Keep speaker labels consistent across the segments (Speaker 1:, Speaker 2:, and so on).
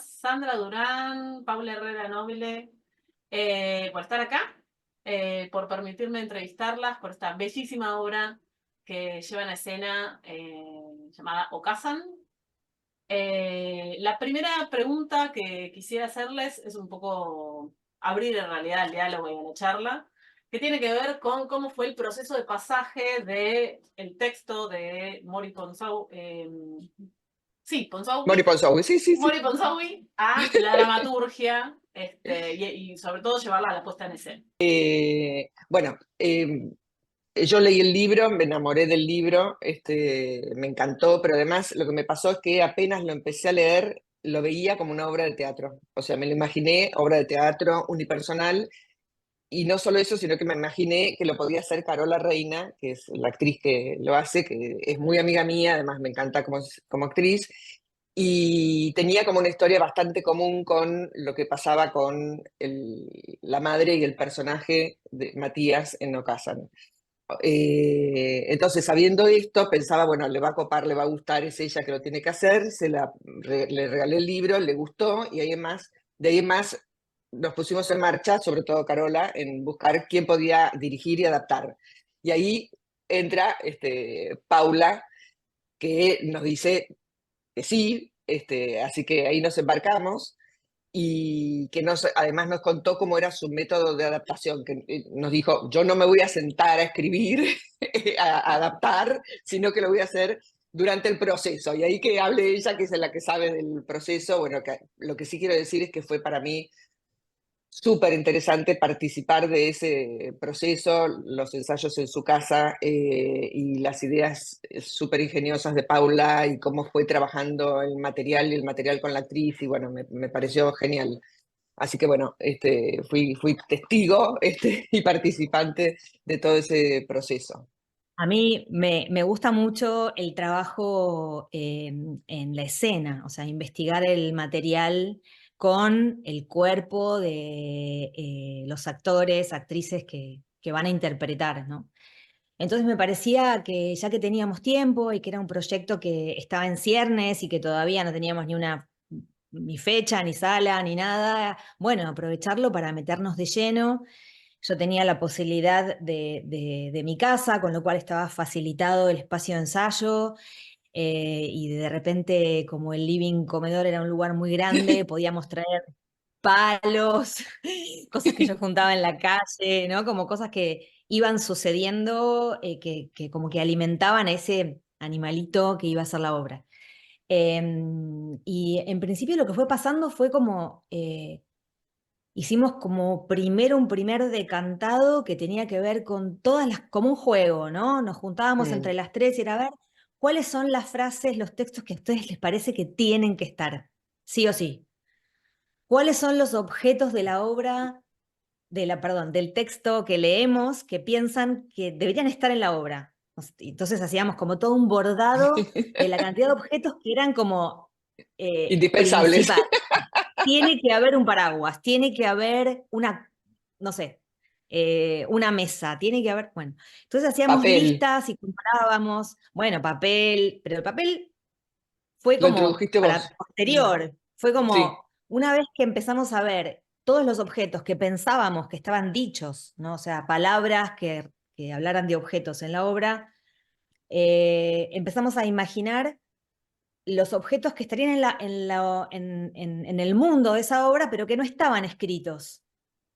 Speaker 1: Sandra Durán, Paula Herrera Nobile, por estar acá, por permitirme entrevistarlas, por esta bellísima obra que llevan a escena llamada Okazan. La primera pregunta que quisiera hacerles es un poco abrir en realidad el diálogo y la charla, que tiene que ver con cómo fue el proceso de pasaje del texto de Mori Ponsau, sí,
Speaker 2: Mori
Speaker 1: Ponsawi,
Speaker 2: Ponzowi, sí, sí, sí.
Speaker 1: Mori Ponsawi a la dramaturgia y sobre todo llevarla a la puesta en escena.
Speaker 2: Bueno, yo leí el libro, me enamoré del libro, me encantó, pero además lo que me pasó es que apenas lo empecé a leer, lo veía como una obra de teatro. O sea, me lo imaginé obra de teatro unipersonal, y no solo eso, sino que me imaginé que lo podía hacer Carola Reina, que es la actriz que lo hace, que es muy amiga mía, además me encanta como actriz, y tenía como una historia bastante común con lo que pasaba con la madre y el personaje de Matías en Okazan. Entonces, sabiendo esto, pensaba, bueno, le va a copar, le va a gustar, es ella que lo tiene que hacer, le regalé el libro, le gustó, y de ahí en más nos pusimos en marcha, sobre todo Carola, en buscar quién podía dirigir y adaptar. Y ahí entra Paula, que nos dice que sí, así que ahí nos embarcamos, y que además nos contó cómo era su método de adaptación, que nos dijo, yo no me voy a sentar a escribir, a adaptar, sino que lo voy a hacer durante el proceso. Y ahí que hable ella, que es la que sabe del proceso. Bueno, lo que sí quiero decir es que fue para mí súper interesante participar de ese proceso, los ensayos en su casa, y las ideas súper ingeniosas de Paula y cómo fue trabajando el material y el material con la actriz, y bueno, me pareció genial. Así que bueno, fui testigo y participante de todo ese proceso.
Speaker 3: A mí me gusta mucho el trabajo en la escena, o sea, investigar el material con el cuerpo de los actores, actrices que van a interpretar, ¿no? Entonces me parecía que ya que teníamos tiempo y que era un proyecto que estaba en ciernes y que todavía no teníamos ni fecha, ni sala, ni nada, bueno, aprovecharlo para meternos de lleno. Yo tenía la posibilidad de mi casa, con lo cual estaba facilitado el espacio de ensayo, y de repente, como el living comedor era un lugar muy grande, podíamos traer palos, cosas que yo juntaba en la calle, ¿no? Como cosas que iban sucediendo, que como que alimentaban a ese animalito que iba a ser la obra. Y en principio lo que fue pasando fue como... hicimos como primero un primer decantado que tenía que ver con como un juego, ¿no? Nos juntábamos
Speaker 2: Mm.
Speaker 3: entre las tres y era a ver cuáles son las frases, los textos que a ustedes les parece que tienen que estar, sí o sí. ¿Cuáles son los objetos de la obra, perdón, del texto que leemos que piensan que deberían estar en la obra? Entonces hacíamos como todo un bordado de la cantidad de objetos que eran como
Speaker 2: Indispensables.
Speaker 3: principales. Tiene que haber un paraguas, tiene que haber una, no sé, una mesa, tiene que haber, bueno. Entonces hacíamos
Speaker 2: Papel.
Speaker 3: listas y comparábamos, bueno, papel, pero el papel fue
Speaker 2: Lo
Speaker 3: como
Speaker 2: introdujiste
Speaker 3: para
Speaker 2: vos.
Speaker 3: posterior, fue
Speaker 2: Sí.
Speaker 3: como una vez que empezamos a ver todos los objetos que pensábamos que estaban dichos, ¿no? O sea, palabras que hablaran de objetos en la obra, empezamos a imaginar los objetos que estarían en el mundo de esa obra, pero que no estaban escritos.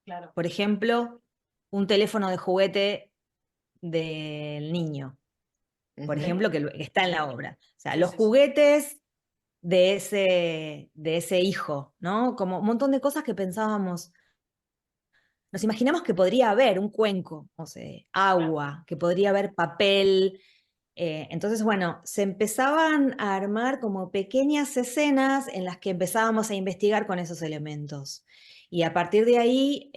Speaker 1: Claro.
Speaker 3: Por ejemplo, un teléfono de juguete del niño, por
Speaker 2: Ujú.
Speaker 3: ejemplo, que está en la obra. O sea,
Speaker 1: Sí,
Speaker 3: los
Speaker 1: sí, sí.
Speaker 3: juguetes de ese hijo, ¿no? Como un montón de cosas que pensábamos. Nos imaginamos que podría haber un cuenco, o sea,
Speaker 1: Claro.
Speaker 3: agua, que podría haber papel. Entonces, bueno, se empezaban a armar como pequeñas escenas en las que empezábamos a investigar con esos elementos. Y a partir de ahí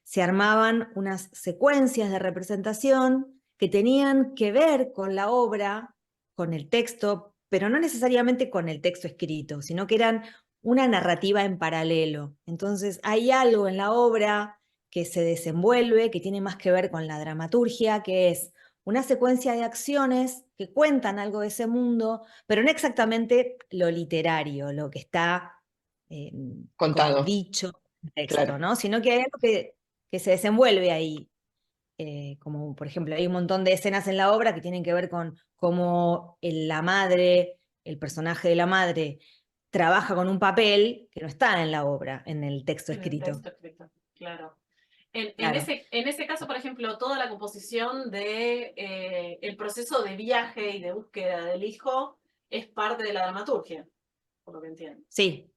Speaker 3: se armaban unas secuencias de representación que tenían que ver con la obra, con el texto, pero no necesariamente con el texto escrito, sino que eran una narrativa en paralelo. Entonces, hay algo en la obra que se desenvuelve, que tiene más que ver con la dramaturgia, que es una secuencia de acciones que cuentan algo de ese mundo, pero no exactamente lo literario, lo que está como
Speaker 2: Contado,
Speaker 3: dicho texto,
Speaker 2: claro.
Speaker 3: ¿no? Sino que hay algo que se desenvuelve ahí. Como por ejemplo, hay un montón de escenas en la obra que tienen que ver con cómo la madre, el personaje de la madre, trabaja con un papel que no está en la obra, en el texto
Speaker 1: En el
Speaker 3: escrito.
Speaker 1: texto escrito, claro.
Speaker 3: Claro.
Speaker 1: En ese caso, por ejemplo, toda la composición de el proceso de viaje y de búsqueda del hijo es parte de la dramaturgia, por lo que entiendo.
Speaker 3: Sí,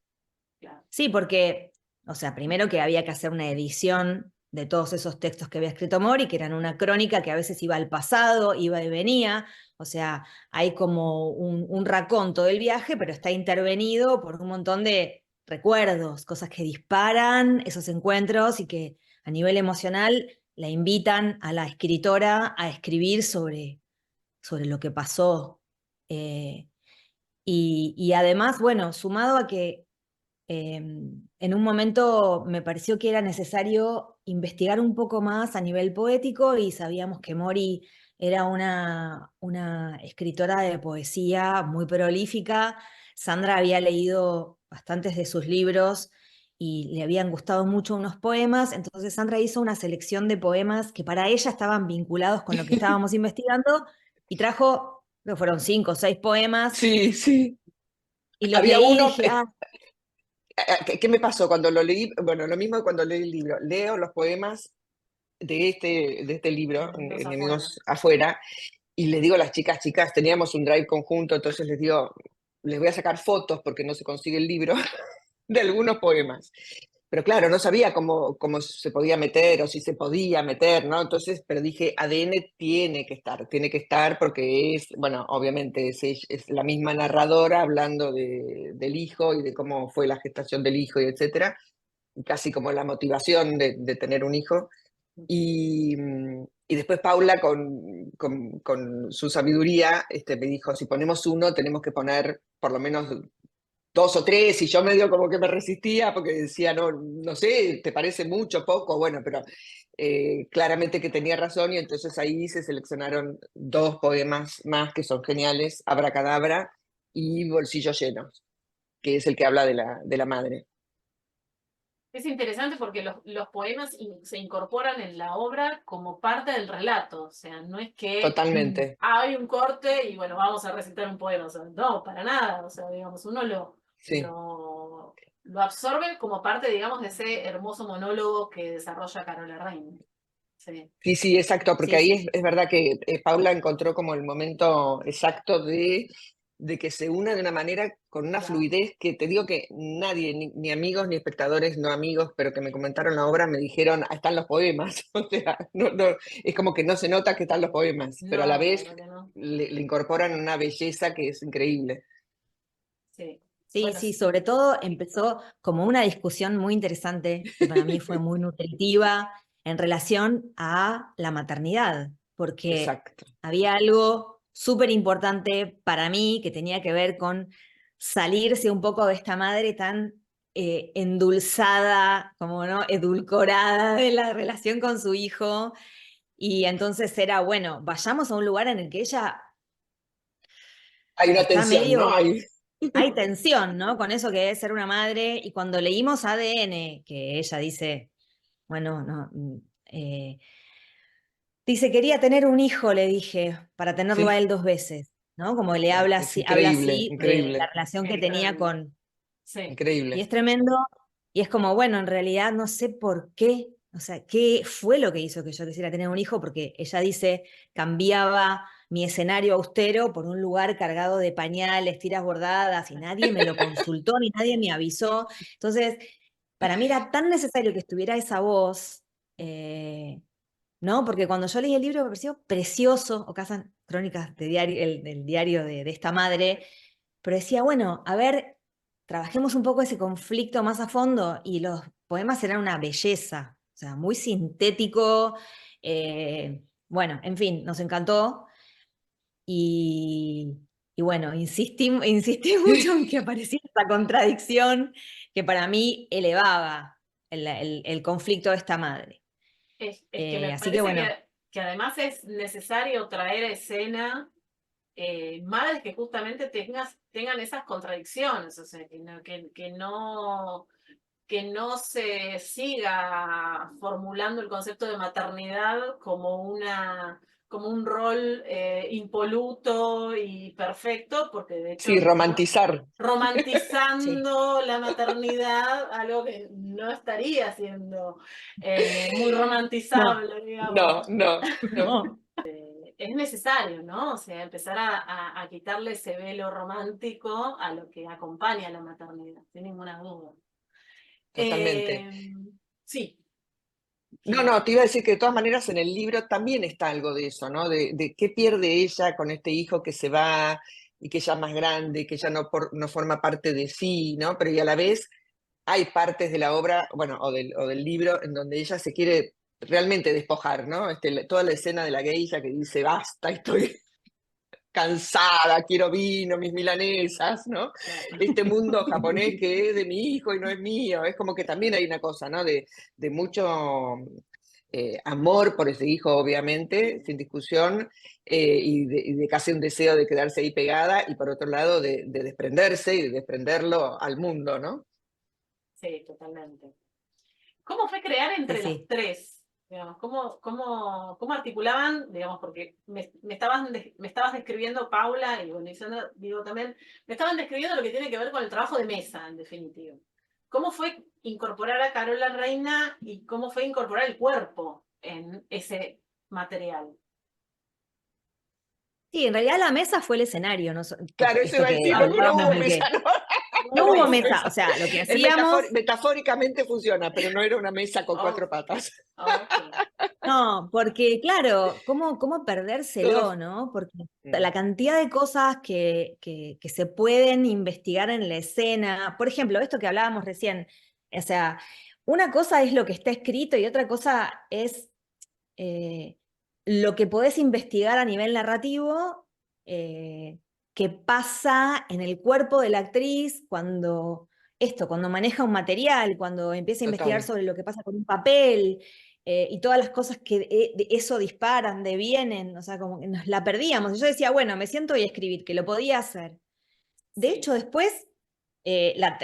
Speaker 1: Claro.
Speaker 3: sí, porque, o sea, primero que había que hacer una edición de todos esos textos que había escrito Mori, que eran una crónica que a veces iba al pasado, iba y venía, o sea, hay como un raconto del viaje, pero está intervenido por un montón de recuerdos, cosas que disparan esos encuentros y que a nivel emocional la invitan a la escritora a escribir sobre lo que pasó. Eh, y además, bueno, sumado a que en un momento me pareció que era necesario investigar un poco más a nivel poético y sabíamos que Mori era una escritora de poesía muy prolífica. Sandra había leído bastantes de sus libros y le habían gustado mucho unos poemas, entonces Sandra hizo una selección de poemas que para ella estaban vinculados con lo que estábamos investigando y trajo, creo que fueron 5 o 6 poemas
Speaker 2: Sí, sí.
Speaker 3: y los
Speaker 2: Había
Speaker 3: leí y
Speaker 2: uno,
Speaker 3: dije, ah,
Speaker 2: ¿qué me pasó cuando lo leí? Bueno, lo mismo que cuando leí el libro. Leo los poemas de este libro,
Speaker 1: Enemigos afuera.
Speaker 2: Enemigos afuera, y les digo a las chicas, chicas, teníamos un drive conjunto, entonces les digo, les voy a sacar fotos porque no se consigue el libro de algunos poemas. Pero claro, no sabía cómo se podía meter o si se podía meter, ¿no? Entonces, pero dije, ADN tiene que estar porque es, bueno, obviamente es la misma narradora hablando del hijo y de cómo fue la gestación del hijo y etcétera, casi como la motivación de tener un hijo. Y después Paula, con su sabiduría, me dijo, si ponemos uno, tenemos que poner por lo menos 2 o 3, y yo medio como que me resistía porque decía, no, no sé, ¿te parece mucho, poco? Bueno, pero claramente que tenía razón y entonces ahí se seleccionaron 2 poemas más que son geniales, Abracadabra y Bolsillos Llenos, que es el que habla de la madre.
Speaker 1: Es interesante porque los poemas se incorporan en la obra como parte del relato. O sea, no es que
Speaker 2: Totalmente,
Speaker 1: hay un corte y bueno, vamos a recitar un poema. O sea, no, para nada. O sea, digamos, uno
Speaker 2: sí.
Speaker 1: lo absorbe como parte, digamos, de ese hermoso monólogo que desarrolla Carola Rain. Sí.
Speaker 2: Sí, sí, exacto, porque
Speaker 3: sí,
Speaker 2: ahí
Speaker 3: sí,
Speaker 2: es verdad que Paula encontró como el momento exacto de que se una de una manera con una
Speaker 1: Claro.
Speaker 2: fluidez que te digo que nadie, ni amigos, ni espectadores, no amigos, pero que me comentaron la obra, me dijeron, ah, están los poemas. O sea, es como que no se nota que están los poemas, pero a la
Speaker 1: No, la
Speaker 2: vez
Speaker 1: verdad que no.
Speaker 2: le incorporan una belleza que es increíble.
Speaker 1: Sí.
Speaker 3: sí,
Speaker 1: Bueno,
Speaker 3: sí, sobre todo empezó como una discusión muy interesante y para mí fue muy nutritiva en relación a la maternidad, porque
Speaker 2: Exacto.
Speaker 3: había algo súper importante para mí que tenía que ver con salirse un poco de esta madre tan endulzada, como no, edulcorada de la relación con su hijo. Y entonces era, bueno, vayamos a un lugar en el que ella
Speaker 2: Hay una
Speaker 3: está
Speaker 2: tensión, ¿no?
Speaker 3: medio, hay tensión, ¿no? Con eso que es ser una madre. Y cuando leímos ADN, que ella dice, bueno, no, dice, quería tener un hijo, le dije, para tenerlo a
Speaker 2: Sí,
Speaker 3: él 2 veces, ¿no? Como le
Speaker 2: es
Speaker 3: habla
Speaker 2: increíble,
Speaker 3: así de la
Speaker 2: increíble,
Speaker 3: relación que
Speaker 1: es
Speaker 3: tenía
Speaker 1: tremendo.
Speaker 3: con...
Speaker 1: Sí.
Speaker 3: Y
Speaker 2: increíble.
Speaker 3: es tremendo, y es como, bueno, en realidad no sé por qué, o sea, qué fue lo que hizo que yo quisiera tener un hijo, porque ella dice, cambiaba mi escenario austero por un lugar cargado de pañales, tiras bordadas, y nadie me lo consultó, ni nadie me avisó. Entonces, para mí era tan necesario que estuviera esa voz, ¿no? Porque cuando yo leí el libro me pareció precioso, o Casan Crónicas de diario, del diario de esta madre, pero decía, bueno, a ver, trabajemos un poco ese conflicto más a fondo, y los poemas eran una belleza, o sea, muy sintético, bueno, en fin, nos encantó, y, y bueno, insistí mucho en que apareciera esta contradicción que para mí elevaba el conflicto de esta madre.
Speaker 1: Es que me
Speaker 3: Así que
Speaker 1: parece
Speaker 3: bueno,
Speaker 1: que además es necesario traer a escena madres que justamente tengan esas contradicciones, o sea, que no se siga formulando el concepto de maternidad como un rol impoluto y perfecto, porque de hecho
Speaker 2: Sí, romantizar.
Speaker 3: Sí.
Speaker 1: romantizando la maternidad, algo que no estaría siendo muy
Speaker 3: No,
Speaker 1: romantizable, digamos.
Speaker 2: No, no, no.
Speaker 3: no.
Speaker 1: Es necesario, ¿no? O sea, empezar a quitarle ese velo romántico a lo que acompaña a la maternidad, sin ninguna duda.
Speaker 2: Totalmente.
Speaker 1: Eh, sí,
Speaker 2: No,
Speaker 1: sí,
Speaker 2: no, te iba a decir que de todas maneras en el libro también está algo de eso, ¿no? De qué pierde ella con este hijo que se va y que ya es más grande, que ya no forma parte de sí, ¿no? Pero y a la vez hay partes de la obra, bueno, o del libro, en donde ella se quiere realmente despojar, ¿no? Toda la escena de la geisha que dice, basta, estoy cansada, quiero vino, mis milanesas, ¿no?
Speaker 1: claro.
Speaker 2: Este mundo japonés que es de mi hijo y no es mío, es como que también hay una cosa, ¿no? De mucho amor por ese hijo, obviamente, sin discusión, y de casi un deseo de quedarse ahí pegada, y por otro lado de desprenderse y de desprenderlo al mundo, ¿no?
Speaker 1: Sí, totalmente. ¿Cómo fue crear
Speaker 3: Sí,
Speaker 1: entre las
Speaker 3: sí.
Speaker 1: tres? Digamos, ¿cómo articulaban? Digamos, porque me estabas describiendo, Paula, y bueno, y Sandra, digo también, me estaban describiendo lo que tiene que ver con el trabajo de mesa, en definitiva. ¿Cómo fue incorporar a Carola Reina y cómo fue incorporar el cuerpo en ese material?
Speaker 3: Sí, en realidad la mesa fue el escenario, ¿no?
Speaker 2: Claro, eso
Speaker 3: Esto
Speaker 2: iba a
Speaker 3: que
Speaker 2: decir, porque no
Speaker 3: hablábamos
Speaker 2: hubo
Speaker 3: de
Speaker 2: mesa,
Speaker 3: que
Speaker 2: ¿no?
Speaker 1: No
Speaker 3: no
Speaker 1: hubo
Speaker 3: hubo
Speaker 1: mesa.
Speaker 3: mesa, o sea, lo que hacíamos,
Speaker 2: Metafóricamente funciona, pero no era una mesa con
Speaker 1: Oh,
Speaker 2: cuatro patas.
Speaker 1: ok.
Speaker 3: no, porque claro, ¿cómo perdérselo,
Speaker 2: Todos.
Speaker 3: no? Porque
Speaker 2: Mm,
Speaker 3: la cantidad de cosas que se pueden investigar en la escena, por ejemplo, esto que hablábamos recién, o sea, una cosa es lo que está escrito y otra cosa es eh, lo que podés investigar a nivel narrativo, eh, que pasa en el cuerpo de la actriz cuando maneja un material, cuando empieza a investigar
Speaker 2: total.
Speaker 3: sobre lo que pasa con un papel. Y todas las cosas que de eso disparan, devienen, o sea, como que nos la perdíamos. Y yo decía, bueno, me siento y a escribir, que lo podía hacer. De
Speaker 1: Sí,
Speaker 3: hecho, después,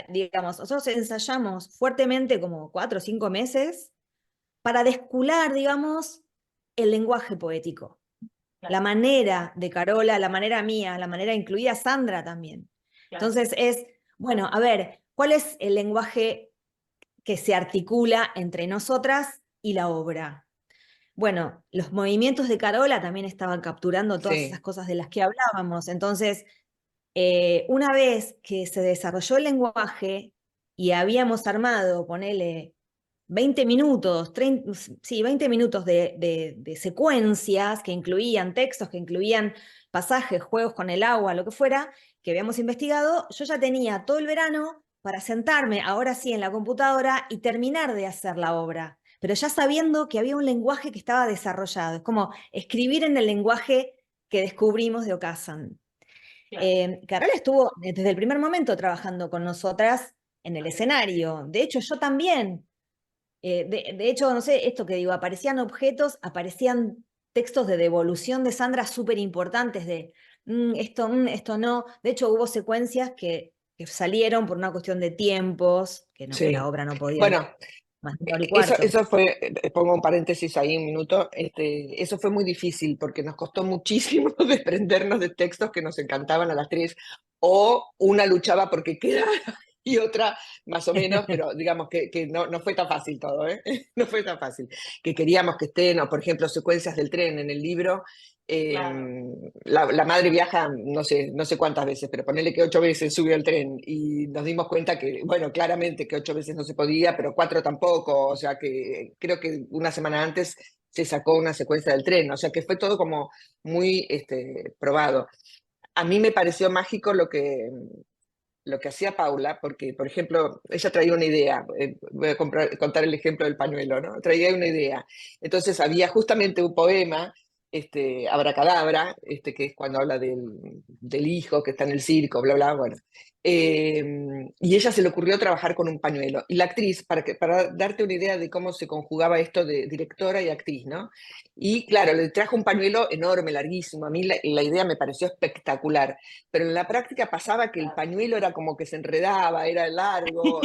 Speaker 3: digamos, nosotros ensayamos fuertemente como 4 o 5 meses para descular, digamos, el lenguaje poético. La
Speaker 1: claro,
Speaker 3: manera de Carola, la manera mía, la manera incluida Sandra también.
Speaker 1: claro.
Speaker 3: Entonces bueno, a ver, ¿cuál es el lenguaje que se articula entre nosotras y la obra? Bueno, los movimientos de Carola también estaban capturando todas esas
Speaker 2: Sí,
Speaker 3: cosas de las que hablábamos. Entonces, una vez que se desarrolló el lenguaje y habíamos armado, ponele, 20 minutos, 30, sí, 20 minutos de secuencias que incluían textos, que incluían pasajes, juegos con el agua, lo que fuera, que habíamos investigado, yo ya tenía todo el verano para sentarme, ahora sí, en la computadora y terminar de hacer la obra, pero ya sabiendo que había un lenguaje que estaba desarrollado. Es como escribir en el lenguaje que descubrimos de Okazan.
Speaker 1: Claro.
Speaker 3: Carola estuvo desde el primer momento trabajando con nosotras en el
Speaker 1: Así.
Speaker 3: escenario. De hecho, yo también. De hecho, no sé, esto que digo, aparecían objetos, aparecían textos de devolución de Sandra súper importantes de esto no. De hecho, hubo secuencias que salieron por una cuestión de tiempos, que la
Speaker 2: sí.
Speaker 3: obra no podía
Speaker 2: Bueno,
Speaker 3: durar más de una hora y
Speaker 2: eso,
Speaker 3: cuarto.
Speaker 2: eso fue, pongo un paréntesis ahí un minuto, eso fue muy difícil porque nos costó muchísimo desprendernos de textos que nos encantaban a las tres, o una luchaba porque quedara y otra más o menos, pero digamos que no fue tan fácil todo, ¿eh? No fue tan fácil. Que queríamos que estén, o por ejemplo, secuencias del tren en el libro. eh,
Speaker 1: Claro,
Speaker 2: la madre viaja no sé cuántas veces, pero ponele que 8 veces subió el tren y nos dimos cuenta que, bueno, claramente que 8 veces no se podía, pero 4 tampoco, o sea que creo que una semana antes se sacó una secuencia del tren, o sea que fue todo como muy probado. A mí me pareció mágico lo que hacía Paula, porque, por ejemplo, ella traía una idea, voy a contar el ejemplo del pañuelo, ¿no? Traía una idea. Entonces había justamente un poema Abracadabra, que es cuando habla del hijo que está en el circo, bla, bla, bueno. Y ella se le ocurrió trabajar con un pañuelo. Y la actriz, para darte una idea de cómo se conjugaba esto de directora y actriz, ¿no? Y claro, le trajo un pañuelo enorme, larguísimo. A mí la idea me pareció espectacular, pero en la práctica pasaba que el pañuelo era como que se enredaba, era largo,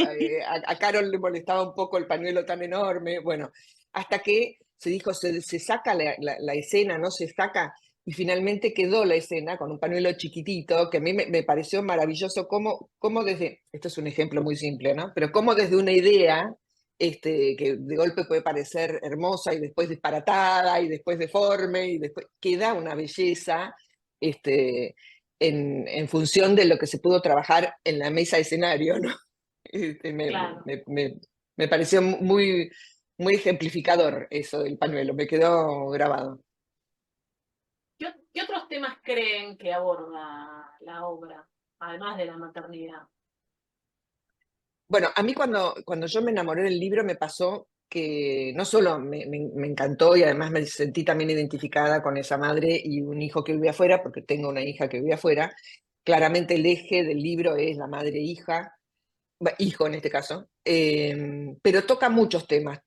Speaker 2: a Carol le molestaba un poco el pañuelo tan enorme, bueno, hasta que se dijo, se saca la escena, no se saca, y finalmente quedó la escena con un pañuelo chiquitito, que a mí me pareció maravilloso cómo desde, esto es un ejemplo muy simple, ¿no? Pero cómo desde una idea, que de golpe puede parecer hermosa y después disparatada y después deforme y después queda una belleza, en función de lo que se pudo trabajar en la mesa de escenario, ¿no?
Speaker 1: Claro.
Speaker 2: Me pareció muy ejemplificador eso del pañuelo, me quedó grabado.
Speaker 1: ¿Qué otros temas creen que aborda la obra, además de la maternidad?
Speaker 2: Bueno, a mí cuando yo me enamoré del libro me pasó que no solo me encantó y además me sentí también identificada con esa madre y un hijo que vive afuera, porque tengo una hija que vive afuera. Claramente el eje del libro es la madre-hija, hijo en este caso, pero toca muchos temas,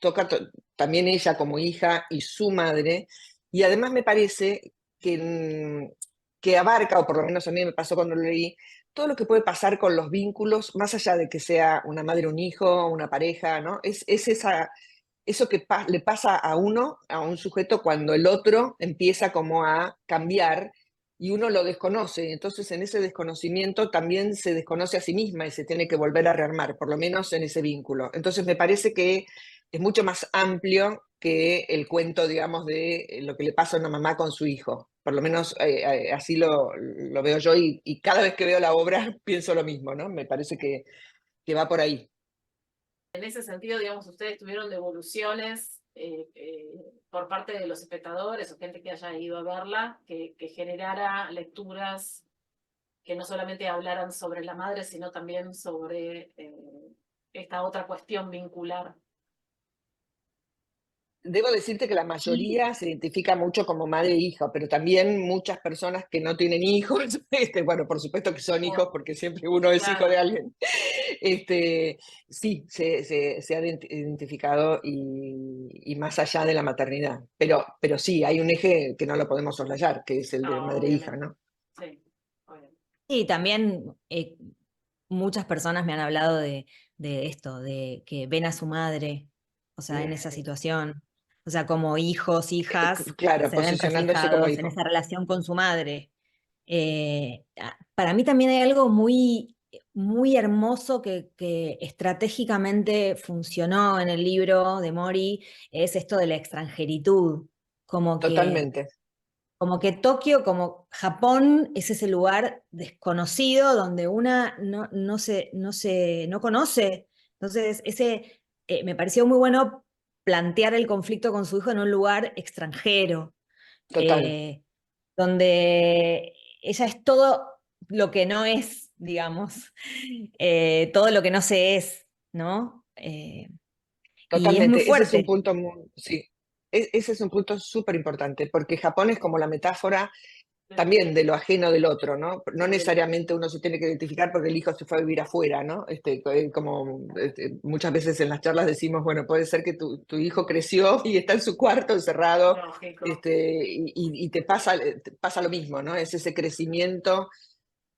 Speaker 2: también ella como hija y su madre, y además me parece que abarca, o por lo menos a mí me pasó cuando lo leí, todo lo que puede pasar con los vínculos, más allá de que sea una madre, un hijo, una pareja, ¿no? Es eso que le pasa a uno, a un sujeto, cuando el otro empieza como a cambiar y uno lo desconoce. Entonces, en ese desconocimiento también se desconoce a sí misma y se tiene que volver a rearmar, por lo menos en ese vínculo. Entonces, me parece que es mucho más amplio que el cuento, digamos, de lo que le pasa a una mamá con su hijo. Por lo menos así lo veo yo y cada vez que veo la obra pienso lo mismo, ¿no? Me parece que va por ahí.
Speaker 1: En ese sentido, digamos, ustedes tuvieron devoluciones por parte de los espectadores o gente que haya ido a verla, que generara lecturas que no solamente hablaran sobre la madre, sino también sobre esta otra cuestión vincular.
Speaker 2: Debo decirte que la
Speaker 3: Sí,
Speaker 2: mayoría se identifica mucho como madre e hija, pero también muchas personas que no tienen hijos, bueno, por supuesto que son hijos
Speaker 1: Oh,
Speaker 2: porque siempre uno es hijo de
Speaker 1: claro.
Speaker 2: alguien, sí, se ha identificado y más allá de la maternidad. Pero sí, hay un eje que no lo podemos soslayar, que es el de
Speaker 1: No,
Speaker 2: madre e hija,
Speaker 1: obviamente.
Speaker 2: ¿no?
Speaker 1: Sí, obviamente.
Speaker 3: y también muchas personas me han hablado de esto, de que ven a su madre, o sea, en esa situación, o sea, como hijos, hijas,
Speaker 2: Claro,
Speaker 3: se ven
Speaker 2: posicionándose como
Speaker 3: reflejados en
Speaker 2: hijo.
Speaker 3: esa relación con su madre. Para mí también hay algo muy, muy hermoso que estratégicamente funcionó en el libro de Mori, es esto de la extranjeritud, como que
Speaker 2: Totalmente,
Speaker 3: como que Tokio, como Japón, es ese lugar desconocido donde una no conoce. Entonces, me pareció muy bueno plantear el conflicto con su hijo en un lugar extranjero,
Speaker 2: total.
Speaker 3: eh, donde ella es todo lo que no es, digamos, todo lo que no se es, ¿no? Y es muy
Speaker 2: Totalmente, ese es un
Speaker 3: fuerte.
Speaker 2: punto sí, ese es un punto súper importante, porque Japón es como la metáfora también de lo ajeno del otro, ¿no? No necesariamente uno se tiene que identificar porque el hijo se fue a vivir afuera, ¿no? Muchas veces en las charlas decimos, bueno, puede ser que tu hijo creció y está en su cuarto encerrado,
Speaker 1: Lógico.
Speaker 2: y te pasa lo mismo, ¿no? Es ese crecimiento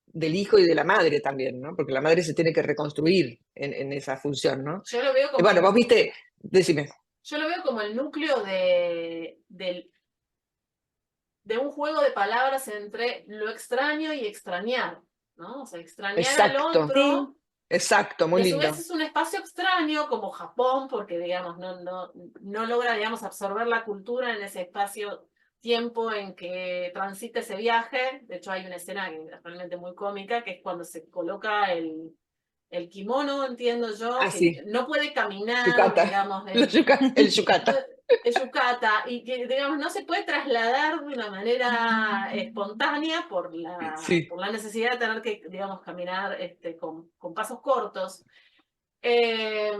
Speaker 2: del hijo y de la madre también, ¿no? Porque la madre se tiene que reconstruir en esa función, ¿no?
Speaker 1: Yo lo veo
Speaker 2: Y
Speaker 1: como
Speaker 2: bueno, vos viste, decime.
Speaker 1: yo lo veo como el núcleo de un juego de palabras entre lo extraño y extrañar, ¿no? O sea, extrañar al
Speaker 2: Exacto,
Speaker 3: Sí,
Speaker 1: otro
Speaker 2: exacto,
Speaker 1: y
Speaker 2: muy
Speaker 1: a su vez
Speaker 2: lindo.
Speaker 1: es un espacio extraño como Japón, porque digamos, no logra, digamos, absorber la cultura en ese espacio-tiempo en que transita ese viaje. De hecho, hay una escena que es realmente muy cómica, que es cuando se coloca el kimono, entiendo yo,
Speaker 2: Ah,
Speaker 1: que
Speaker 2: sí,
Speaker 1: no puede caminar,
Speaker 2: yukata,
Speaker 1: digamos,
Speaker 2: el yukata.
Speaker 1: es yukata, y que, digamos, no se puede trasladar de una manera espontánea
Speaker 2: Sí,
Speaker 1: por la necesidad de tener que, digamos, caminar con pasos cortos. Eh,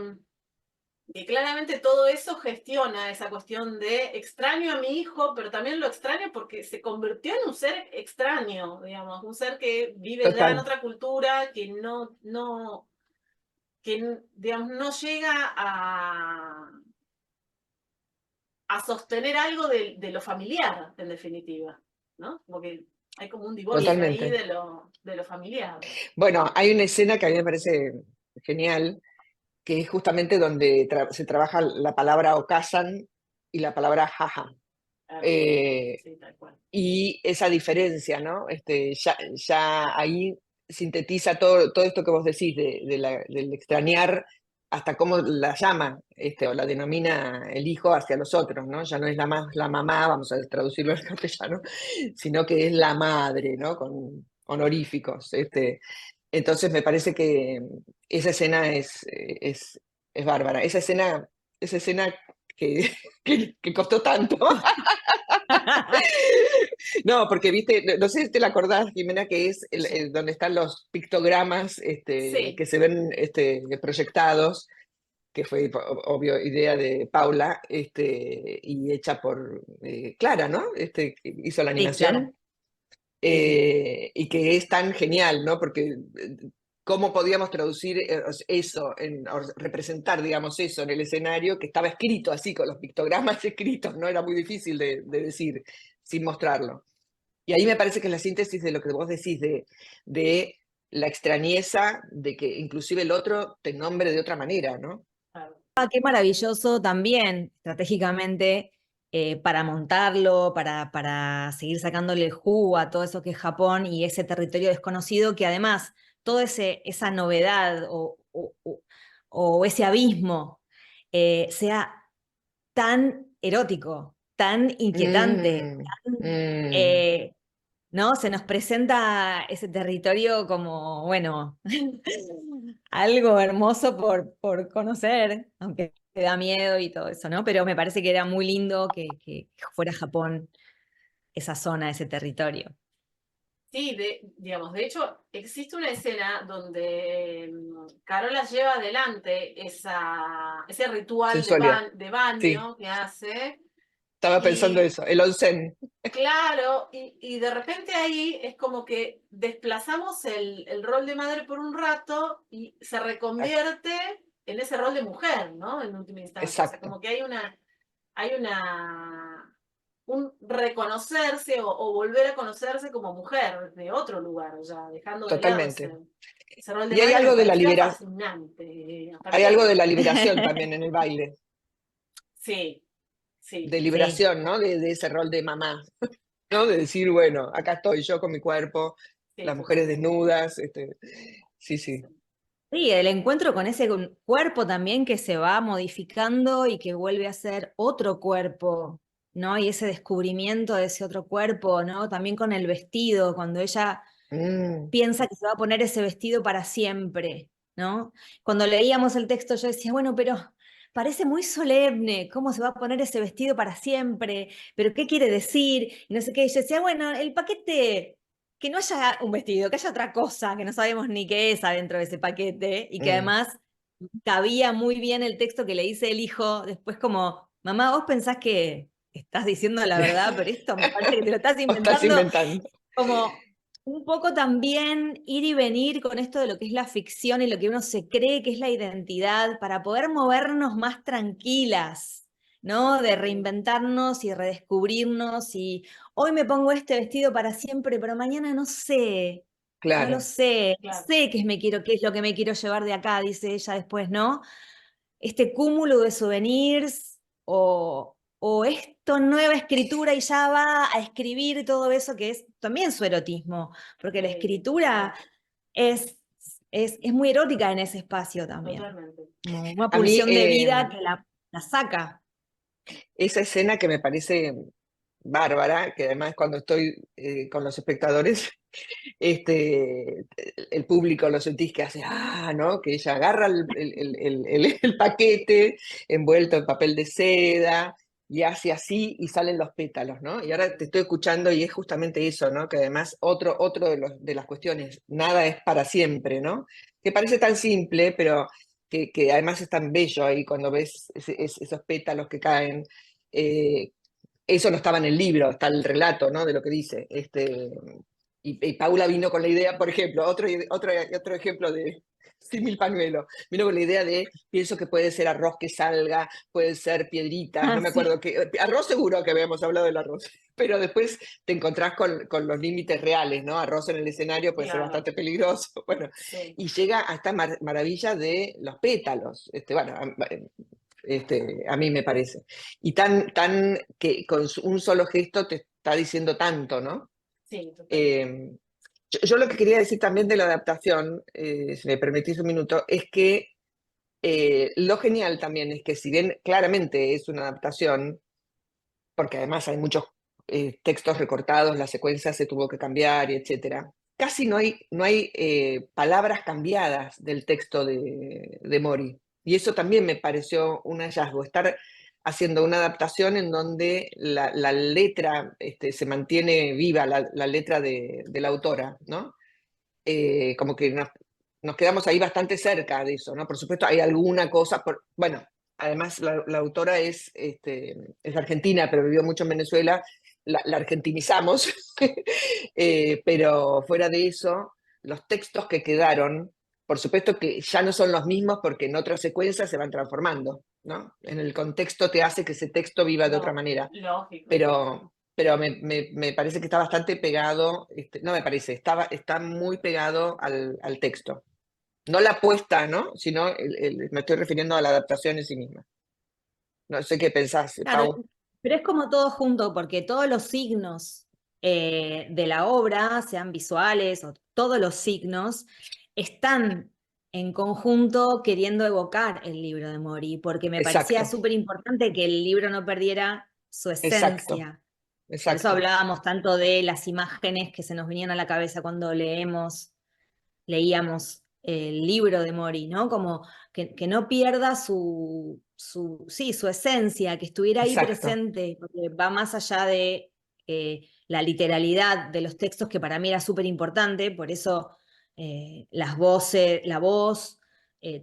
Speaker 1: Y claramente todo eso gestiona esa cuestión de extraño a mi hijo, pero también lo extraño porque se convirtió en un ser extraño, digamos, un ser que vive ya en
Speaker 2: Total,
Speaker 1: otra cultura, que digamos, no llega a sostener algo de lo familiar, en definitiva, ¿no? Porque hay como un divorcio ahí
Speaker 2: totalmente.
Speaker 1: de lo familiar.
Speaker 2: Bueno, hay una escena que a mí me parece genial, que es justamente donde se trabaja la palabra okasan y la palabra jaja.
Speaker 1: Hermoso,
Speaker 2: Eh,
Speaker 1: sí, tal cual.
Speaker 2: y esa diferencia, ¿no? Ya ahí sintetiza todo esto que vos decís del extrañar hasta cómo la llama o la denomina el hijo hacia los otros, ¿no? Ya no es la mamá, vamos a traducirlo al castellano, sino que es la madre, ¿no? Con honoríficos. Entonces me parece que esa escena es bárbara. Esa escena que, que costó tanto. No, porque viste, no sé si te la acordás, Jimena, que es
Speaker 1: Sí,
Speaker 2: donde están los pictogramas
Speaker 1: sí,
Speaker 2: que se ven proyectados, que fue obvio idea de Paula y hecha por Clara, ¿no? Que hizo la
Speaker 3: Sí,
Speaker 2: animación.
Speaker 3: claro. Sí, sí.
Speaker 2: Y que es tan genial, ¿no? Porque cómo podíamos traducir eso, o representar, digamos, eso en el escenario, que estaba escrito así, con los pictogramas escritos, ¿no? Era muy difícil de decir sin mostrarlo. Y ahí me parece que es la síntesis de lo que vos decís, de la extrañeza, de que inclusive el otro te nombre de otra manera, ¿no?
Speaker 1: claro.
Speaker 3: Qué maravilloso también, estratégicamente, para montarlo, para seguir sacándole el jugo a todo eso que es Japón y ese territorio desconocido, que además toda esa novedad o ese abismo sea tan erótico, tan inquietante,
Speaker 2: Mm,
Speaker 3: tan,
Speaker 2: mm,
Speaker 3: ¿no? Se nos presenta ese territorio como, bueno, algo hermoso por conocer, aunque te da miedo y todo eso, ¿no? Pero me parece que era muy lindo que fuera Japón esa zona, ese territorio.
Speaker 1: Sí, digamos, de hecho, existe una escena donde Carola lleva adelante ese ritual
Speaker 2: sensualidad.
Speaker 1: de
Speaker 2: Sí,
Speaker 1: baño que hace,
Speaker 2: estaba pensando
Speaker 1: y
Speaker 2: eso, el onsen.
Speaker 1: claro, y de repente ahí es como que desplazamos el rol de madre por un rato y se reconvierte en ese rol de mujer, ¿no? En última instancia. O sea,
Speaker 2: Exacto,
Speaker 1: como que un reconocerse o volver a conocerse como mujer de otro lugar, o sea, dejando de lado ese,
Speaker 2: totalmente.
Speaker 1: ese rol de
Speaker 2: Y hay
Speaker 1: madre, me
Speaker 2: algo de la
Speaker 1: parecía fascinante.
Speaker 2: hay algo de
Speaker 1: Aparte,
Speaker 2: la liberación también en el baile,
Speaker 1: sí, sí,
Speaker 2: de
Speaker 3: Sí.
Speaker 2: liberación, ¿no? De ese rol de mamá, ¿no? De decir, bueno, acá estoy yo con mi cuerpo,
Speaker 1: sí,
Speaker 2: las mujeres
Speaker 1: totalmente.
Speaker 2: desnudas, sí, sí,
Speaker 1: Sí,
Speaker 3: Sí, el encuentro con ese cuerpo también que se va modificando y que vuelve a ser otro cuerpo, ¿no? Y ese descubrimiento de ese otro cuerpo, ¿no? También con el vestido, cuando ella
Speaker 2: Mm,
Speaker 3: piensa que se va a poner ese vestido para siempre, ¿no? Cuando leíamos el texto yo decía, bueno, pero parece muy solemne, ¿cómo se va a poner ese vestido para siempre? ¿Pero qué quiere decir? Y no sé qué, y yo decía, bueno, el paquete, que no haya un vestido, que haya otra cosa, que no sabemos ni qué es adentro de ese paquete, y que
Speaker 2: mm.
Speaker 3: además cabía muy bien el texto que le dice el hijo, después como, mamá, vos pensás que estás diciendo la verdad, pero esto me parece que te lo estás
Speaker 2: O estás
Speaker 3: inventando
Speaker 2: inventando.
Speaker 3: como un poco también ir y venir con esto de lo que es la ficción y lo que uno se cree que es la identidad para poder movernos más tranquilas, ¿no? De
Speaker 1: sí,
Speaker 3: reinventarnos y redescubrirnos y hoy me pongo este vestido para siempre, pero mañana no sé, no lo
Speaker 2: Claro,
Speaker 3: sé, no
Speaker 1: claro.
Speaker 3: sé qué es lo que me quiero llevar de acá, dice ella después, ¿no? Este cúmulo de souvenirs o esto nueva escritura y ya va a escribir todo eso que es también su erotismo, porque la escritura
Speaker 1: Totalmente.
Speaker 3: es, es muy erótica en ese espacio también,
Speaker 1: Totalmente.
Speaker 3: como una
Speaker 2: a mí
Speaker 3: pulsión de vida que la saca.
Speaker 2: esa escena que me parece bárbara, que además cuando estoy con los espectadores, el público lo sentís que hace, ¿no? Que ella agarra el paquete envuelto en papel de seda y hace así y salen los pétalos, ¿no? Y ahora te estoy escuchando y es justamente eso, ¿no? Que además otro de las cuestiones, nada es para siempre, ¿no? Que parece tan simple, pero que además es tan bello ahí cuando ves esos pétalos que caen. Eso no estaba en el libro, está el relato, ¿no? De lo que dice. Y Paula vino con la idea, por ejemplo, otro ejemplo de símil pañuelo, vino con la idea de, pienso que puede ser arroz que salga, puede ser piedritas, no me
Speaker 3: sí.
Speaker 2: acuerdo qué, arroz seguro que habíamos hablado del arroz, pero después te encontrás con los límites reales, ¿no? Arroz en el escenario puede ser
Speaker 1: Claro,
Speaker 2: bastante peligroso, bueno,
Speaker 1: sí.
Speaker 2: y llega a esta maravilla de los pétalos, bueno, a mí me parece. Y tan que con un solo gesto te está diciendo tanto, ¿no?
Speaker 1: Sí, total.
Speaker 2: Yo lo que quería decir también de la adaptación, si me permitís un minuto, es que lo genial también es que si bien claramente es una adaptación, porque además hay muchos textos recortados, la secuencia se tuvo que cambiar, y etcétera, casi no hay palabras cambiadas del texto de Mori. Y eso también me pareció un hallazgo, estar haciendo una adaptación en donde la letra se mantiene viva, la letra de la autora, ¿no? Como que nos quedamos ahí bastante cerca de eso, ¿no? Por supuesto, hay alguna cosa, bueno, además la autora es argentina, pero vivió mucho en Venezuela, la argentinizamos, pero fuera de eso, los textos que quedaron, por supuesto que ya no son los mismos porque en otras secuencias se van transformando, ¿no? En el contexto te hace que ese texto viva de otra manera,
Speaker 1: Lógico.
Speaker 2: pero me parece que está bastante pegado, no me parece, está muy pegado al texto. No la apuesta, ¿no? Sino me estoy refiriendo a la adaptación en sí misma. No sé qué pensás,
Speaker 3: Claro,
Speaker 2: Pau.
Speaker 3: pero es como todo junto, porque todos los signos de la obra, sean visuales o todos los signos, están en conjunto queriendo evocar el libro de Mori, porque me parecía
Speaker 2: Exacto,
Speaker 3: súper importante que el libro no perdiera su
Speaker 2: exacto,
Speaker 3: esencia. Por eso
Speaker 2: exacto.
Speaker 3: hablábamos tanto de las imágenes que se nos venían a la cabeza cuando leíamos el libro de Mori, ¿no? Como que no pierda sí, su esencia, que estuviera ahí
Speaker 2: Exacto,
Speaker 3: presente, porque va más allá de la literalidad de los textos, que para mí era súper importante, por eso la voz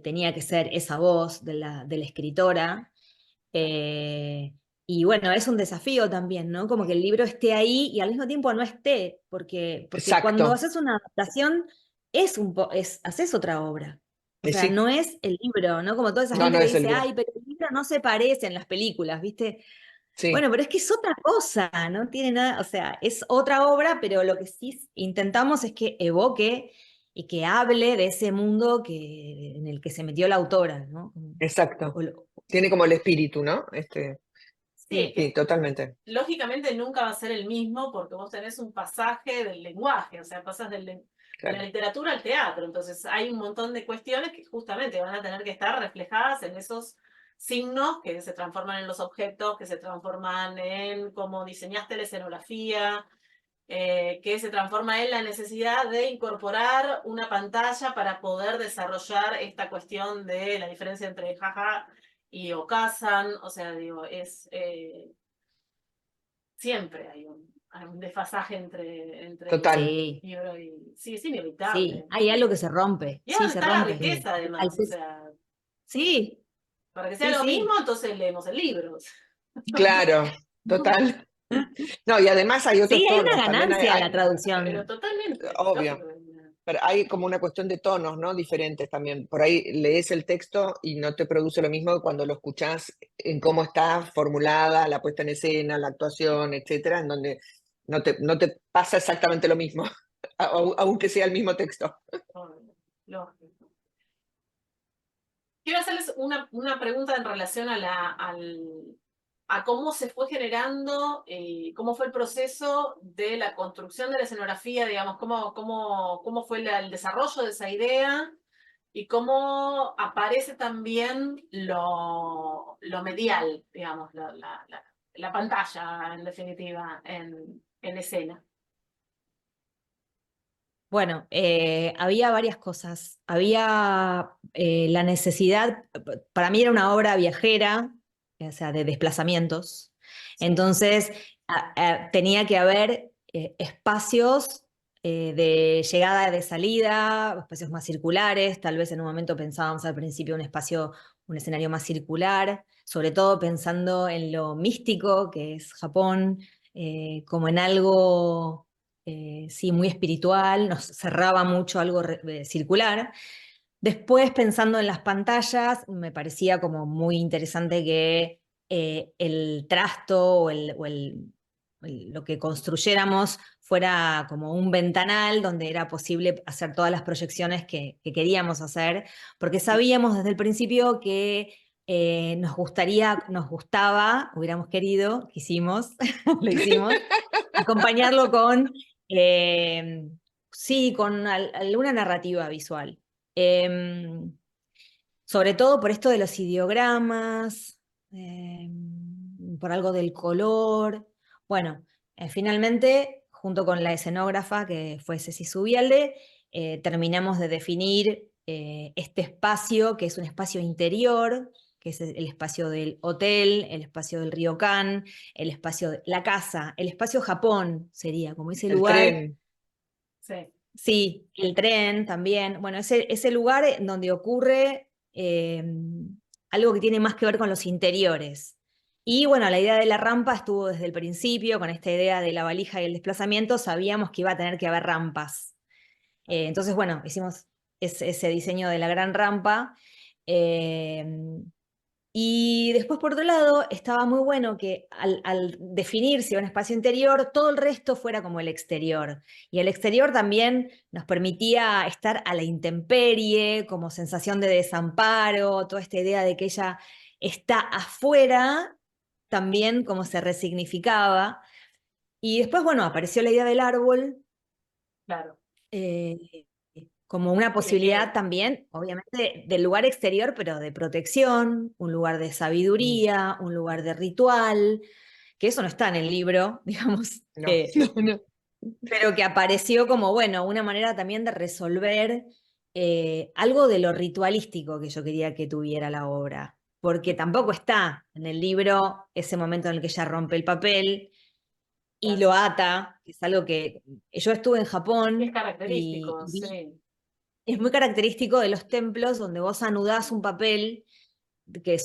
Speaker 3: tenía que ser esa voz de la escritora. Eh, y bueno, es un desafío también, ¿no? Como que el libro esté ahí y al mismo tiempo no esté, porque cuando
Speaker 2: exacto.
Speaker 3: haces una adaptación haces otra obra. O sea,
Speaker 2: Sí,
Speaker 3: no es el libro, ¿no? Como toda esa
Speaker 2: no,
Speaker 3: gente
Speaker 2: no
Speaker 3: que
Speaker 2: es el
Speaker 3: dice,
Speaker 2: libro.
Speaker 3: ay, pero el libro no se parece en las películas, ¿viste?
Speaker 2: Sí,
Speaker 3: Bueno, pero es que es otra cosa, no tiene nada, o sea, es otra obra, pero lo que sí intentamos es que evoque y que hable de ese mundo en el que se metió la autora, ¿no?
Speaker 2: exacto.
Speaker 3: O
Speaker 2: Tiene como el espíritu, ¿no?
Speaker 1: Sí, es
Speaker 3: sí.
Speaker 2: Sí,
Speaker 1: que
Speaker 2: totalmente.
Speaker 1: lógicamente nunca va a ser el mismo porque vos tenés un pasaje del lenguaje, o sea, pasas de la
Speaker 2: Claro.
Speaker 1: literatura al teatro, entonces hay un montón de cuestiones que justamente van a tener que estar reflejadas en esos signos que se transforman en los objetos, que se transforman en cómo diseñaste la escenografía, que se transforma en la necesidad de incorporar una pantalla para poder desarrollar esta cuestión de la diferencia entre jaja y Okazan, o sea, digo, siempre hay un desfasaje entre
Speaker 2: Total.
Speaker 1: el
Speaker 3: Sí,
Speaker 1: libro y... Sí, es
Speaker 3: sí,
Speaker 1: inevitable.
Speaker 3: hay algo que se rompe,
Speaker 1: ¿Y a
Speaker 3: sí,
Speaker 1: dónde
Speaker 3: se
Speaker 1: está la
Speaker 3: rompe.
Speaker 1: riqueza,
Speaker 3: Al
Speaker 1: además? O
Speaker 3: ser-
Speaker 1: sea,
Speaker 3: Sí,
Speaker 1: para que sea
Speaker 3: sí,
Speaker 1: lo mismo,
Speaker 3: sí.
Speaker 1: entonces leemos el libro.
Speaker 2: Claro, total. No, y además hay otros
Speaker 3: Sí, hay una
Speaker 2: tonos, también
Speaker 3: ganancia en la
Speaker 1: Pero
Speaker 3: traducción.
Speaker 1: totalmente,
Speaker 2: obvio.
Speaker 1: lógico.
Speaker 2: Pero hay como una cuestión de tonos, ¿no? Diferentes también. Por ahí lees el texto y no te produce lo mismo que cuando lo escuchás en cómo está formulada la puesta en escena, la actuación, etcétera, en donde no te pasa exactamente lo mismo, aunque sea el mismo texto.
Speaker 1: Lógico. Quiero hacerles una pregunta en relación a cómo se fue generando, cómo fue el proceso de la construcción de la escenografía, digamos, cómo fue el desarrollo de esa idea y cómo aparece también lo medial, digamos, la pantalla, en definitiva, en escena.
Speaker 3: Bueno, había varias cosas. Había la necesidad, para mí era una obra viajera, o sea, de desplazamientos.
Speaker 1: Sí.
Speaker 3: Entonces, tenía que haber espacios de llegada, de salida, espacios más circulares, tal vez en un momento pensábamos al principio un escenario más circular, sobre todo pensando en lo místico que es Japón, como en algo, sí, muy espiritual, nos cerraba mucho algo circular. Después, pensando en las pantallas, me parecía como muy interesante que el trasto lo que construyéramos fuera como un ventanal donde era posible hacer todas las proyecciones que queríamos hacer, porque sabíamos desde el principio que nos gustaba, hubiéramos querido, quisimos, lo hicimos, acompañarlo con, sí, con alguna narrativa visual. Em, Sobre todo por esto de los ideogramas, por algo del color. Bueno, finalmente, junto con la escenógrafa, que fue Ceci Zubialde, terminamos de definir este espacio, que es un espacio interior, que es el espacio del hotel, el espacio del ryokan, el espacio de la casa, el espacio Japón sería como ese
Speaker 2: El
Speaker 3: lugar.
Speaker 2: tren.
Speaker 1: Sí.
Speaker 3: Sí, el tren también. Bueno, ese lugar en donde ocurre algo que tiene más que ver con los interiores. Y bueno, la idea de la rampa estuvo desde el principio, con esta idea de la valija y el desplazamiento, sabíamos que iba a tener que haber rampas. Entonces, bueno, hicimos ese diseño de la gran rampa. eh, y después, por otro lado, estaba muy bueno que al definirse un espacio interior, todo el resto fuera como el exterior. Y el exterior también nos permitía estar a la intemperie, como sensación de desamparo, toda esta idea de que ella está afuera, también como se resignificaba. Y después, bueno, apareció la idea del árbol,
Speaker 1: Claro.
Speaker 3: eh, como una
Speaker 1: Sí,
Speaker 3: posibilidad también, obviamente, del lugar exterior, pero de protección, un lugar de sabiduría, un lugar de ritual, que eso no está en el libro, digamos,
Speaker 2: No, no, no.
Speaker 3: pero que apareció como, bueno, una manera también de resolver algo de lo ritualístico que yo quería que tuviera la obra, porque tampoco está en el libro ese momento en el que ella rompe el papel y lo ata, que es algo que yo estuve en
Speaker 1: es
Speaker 3: Japón
Speaker 1: característico,
Speaker 3: y vi.
Speaker 1: sí.
Speaker 3: Es muy característico de los templos donde vos anudás un papel que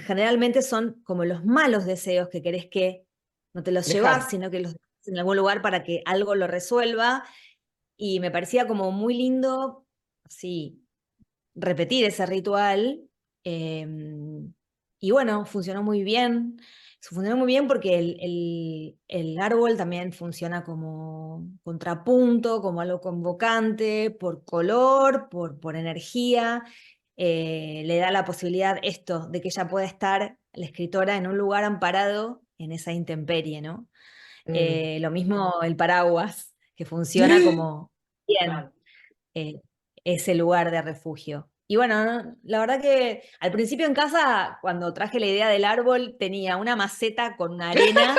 Speaker 3: generalmente son como los malos deseos que querés que no te los llevas,
Speaker 2: Dejar.
Speaker 3: sino que los dejas en algún lugar para que algo lo resuelva. Y me parecía como muy lindo, así, repetir ese ritual. eh, y bueno, funcionó muy bien. Funcionó muy bien porque el árbol también funciona como contrapunto, como algo convocante, por color, por energía. Le da la posibilidad esto, de que ella pueda estar, la escritora, en un lugar amparado en esa intemperie, ¿no?
Speaker 2: Mm.
Speaker 3: Lo mismo el paraguas, que funciona como bien
Speaker 1: Claro.
Speaker 3: eh, ese lugar de refugio. Y bueno, la verdad que al principio en casa, cuando traje la idea del árbol, tenía una maceta con una arena,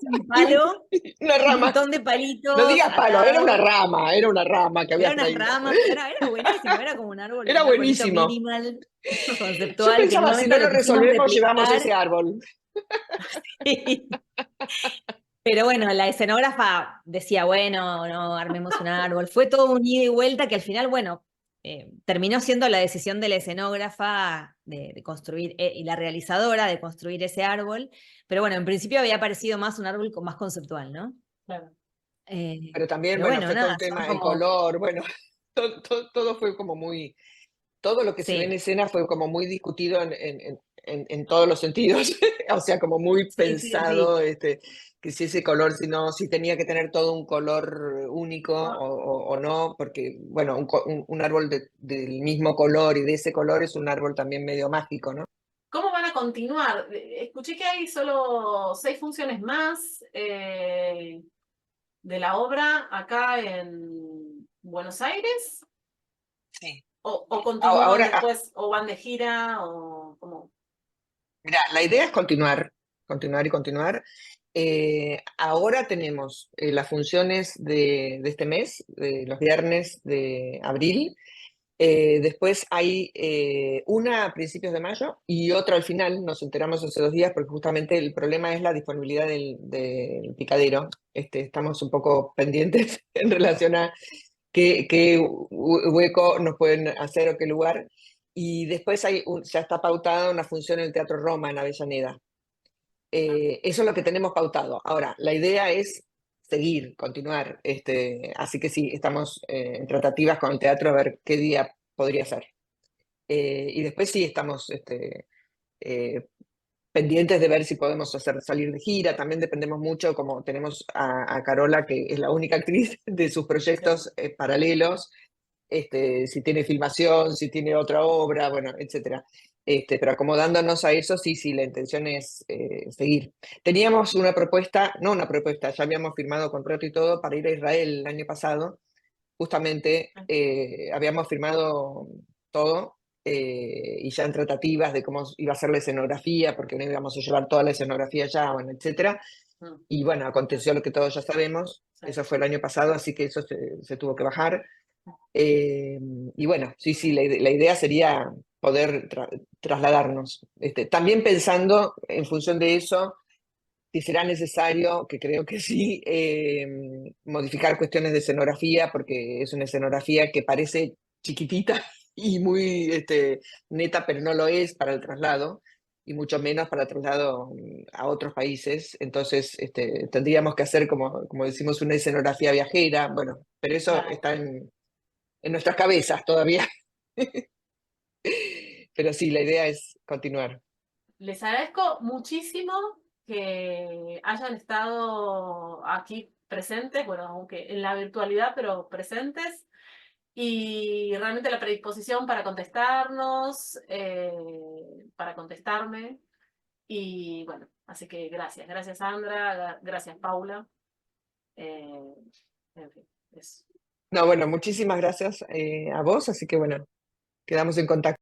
Speaker 3: un
Speaker 2: Y
Speaker 3: palo,
Speaker 2: una
Speaker 3: un
Speaker 2: rama.
Speaker 3: montón de
Speaker 2: No
Speaker 3: palitos
Speaker 2: digas palo,
Speaker 3: atados,
Speaker 2: era una rama que
Speaker 3: eran
Speaker 2: habías
Speaker 3: unas
Speaker 2: traído.
Speaker 3: ramas, era buenísimo, era como
Speaker 2: Era
Speaker 3: un arbolito
Speaker 2: buenísimo.
Speaker 3: minimal,
Speaker 2: Yo
Speaker 3: conceptual, que en un
Speaker 2: pensaba, si
Speaker 3: momento
Speaker 2: no
Speaker 3: lo
Speaker 2: lo
Speaker 3: quisimos
Speaker 2: resolvemos, llevamos ese
Speaker 3: replicar.
Speaker 2: árbol.
Speaker 3: Pero bueno, la escenógrafa decía, bueno, no, armemos un árbol. Fue todo un ida y vuelta que al final, bueno, terminó siendo la decisión de la escenógrafa de construir, y la realizadora de construir ese árbol. Pero bueno, en principio había parecido más un árbol más conceptual, ¿no?
Speaker 1: Claro.
Speaker 2: Pero también,
Speaker 3: Pero
Speaker 2: bueno,
Speaker 3: bueno,
Speaker 2: fue todo
Speaker 3: nada,
Speaker 2: un
Speaker 3: son
Speaker 2: tema de
Speaker 3: como,
Speaker 2: color, bueno, todo fue como muy, todo lo que se ve en
Speaker 3: sí,
Speaker 2: escena fue como muy discutido en todos los sentidos, o sea, como muy
Speaker 3: sí, sí, sí.
Speaker 2: pensado, que si ese color, si no, si tenía que tener todo un color único
Speaker 1: Ah,
Speaker 2: o no, porque, bueno, un árbol del mismo color y de ese color es un árbol también medio mágico, ¿no?
Speaker 1: ¿cómo van a continuar? Escuché que hay solo 6 funciones más de la obra acá en Buenos Aires.
Speaker 2: Sí.
Speaker 1: O continúan
Speaker 2: Ahora,
Speaker 1: después, o van de gira, o como.
Speaker 2: mira, la idea es continuar, continuar y continuar. Ahora tenemos las funciones de este mes, de los viernes de abril, Después hay una a principios de mayo y otra al final, nos enteramos hace 2 días, porque justamente el problema es la disponibilidad del picadero. Estamos un poco pendientes en relación a qué hueco nos pueden hacer o qué lugar. Y después ya está pautada una función en el Teatro Roma, en Avellaneda. Eso es lo que tenemos pautado. Ahora, la idea es seguir, continuar. Así que sí, estamos en tratativas con el teatro a ver qué día podría ser. Y después sí, estamos eh, pendientes de ver si podemos salir de gira. También dependemos mucho, como tenemos a Carola, que es la única actriz de sus proyectos paralelos, si tiene filmación, si tiene otra obra, bueno, etcétera. Pero acomodándonos a eso, sí, la intención es seguir. Teníamos una propuesta, no una propuesta, ya habíamos firmado contrato y todo para ir a Israel el año pasado. Justamente habíamos firmado todo y ya en tratativas de cómo iba a ser la escenografía, porque no íbamos a llevar toda la escenografía ya, bueno, etcétera. Y bueno, aconteció lo que todos ya sabemos.
Speaker 1: Sí.
Speaker 2: Eso fue el año pasado, así que eso se tuvo que bajar. Y bueno, sí, la idea sería poder trasladarnos. También pensando en función de eso, si será necesario, que creo que sí, modificar cuestiones de escenografía, porque es una escenografía que parece chiquitita y muy neta, pero no lo es para el traslado, y mucho menos para el traslado a otros países. Entonces, tendríamos que hacer, como decimos, una escenografía viajera. Bueno, pero eso
Speaker 1: Claro.
Speaker 2: está en nuestras cabezas todavía. Pero sí, la idea es continuar.
Speaker 1: Les agradezco muchísimo que hayan estado aquí presentes, bueno, aunque en la virtualidad, pero presentes, y realmente la predisposición para contestarnos, para contestarme, y bueno, así que gracias Sandra, gracias Paula, en fin, eso.
Speaker 2: No, bueno, muchísimas gracias a vos, así que bueno, quedamos en contacto.